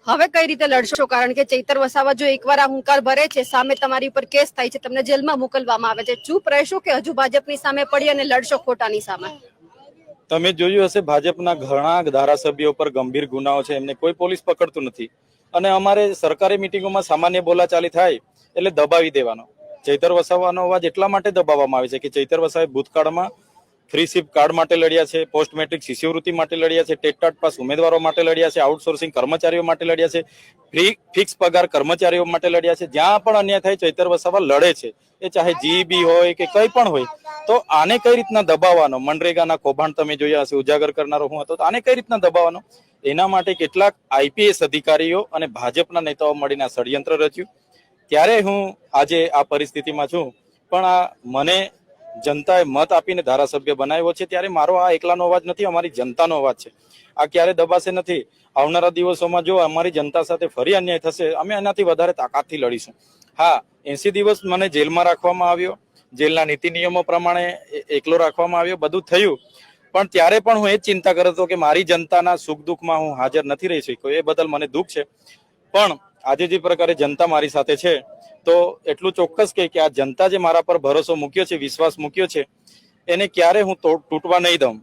હવે કઈ રીતે લડશો? કારણ કે ચૈતર વસાવા જો એકવાર આ હુંકાર ભરે છે, સામે તમારી ઉપર કેસ થાય છે, તમને જેલમાં મોકલવામાં આવે છે, ચૂપ રહેશો કે હજુ ભાજપની સામે પડી અને લડશો ખોટાની સામે? તમે જોયું હશે ભાજપના ઘણા ધારાસભ્યો પર ગંભીર ગુનાઓ છે, એમને કોઈ પોલીસ પકડતું નથી. અને અમારે સરકારી મિટિંગોમાં સામાન્ય બોલાચાલી થાય એટલે દબાવી દેવાનો. ચૈતર વસાવાનો અવાજ એટલા માટે દબાવવામાં આવે છે કે ચૈતર વસાવાએ ભૂતકાળમાં ફ્રી શિપ કાર્ડ માટે લડ્યા છે, પોસ્ટ મેટ્રિક શિષ્યવૃત્તિ માટે લડ્યા છે, ટેટ પાસ ઉમેદવારો માટે લડ્યા છે, આઉટસોર્સિંગ કર્મચારીઓ માટે લડ્યા છે, ફિક્સ પગાર કર્મચારીઓ માટે લડ્યા છે. જ્યાં પણ અન્યાય થાય ચૈતર વસાવા લડે છે, એ ચાહે જીબી હોય કે કંઈ પણ હોય. તો આને કઈ રીતના દબાવવાનો? મનરેગાના કૌભાંડ તમે જોયા હશે, ઉજાગર કરનારો હું હતો, તો આને કઈ રીતના દબાવવાનો? એના માટે કેટલાક આઈપીએસ અધિકારીઓ અને ભાજપના નેતાઓ મળીને ષડયંત્ર રચ્યું. ત્યારે હું આજે આ પરિસ્થિતિમાં છું. પણ આ મને જનતાએ મત આપીને ધારાસભ્ય બનાવ્યો છે, ત્યારે મારો આ એકલાનો અવાજ નથી, અમારી જનતાનો અવાજ છે. આ ક્યારે દબાશે નથી. આવનારા દિવસોમાં જો અમારી જનતા સાથે ફરી અન્યાય થશે, અમે એનાથી વધારે તાકાતથી લડીશું. હા, 80 દિવસ મને જેલમાં રાખવામાં આવ્યો, જેલના નીતિ નિયમો પ્રમાણે એકલો રાખવામાં આવ્યો, બધું થયું. પણ ત્યારે પણ હું એ જ ચિંતા કરતો કે મારી જનતાના સુખ દુઃખમાં હું હાજર નથી રહી શક્યો. એ બદલ મને દુઃખ છે. પણ આજે જે પ્રકારે જનતા મારી સાથે છે, તો એટલું ચોક્કસ કે આ જનતા જે મારા પર ભરોસો મૂક્યો છે, વિશ્વાસ મૂક્યો છે, એને ક્યારે હું તૂટવા નહીં દઉં.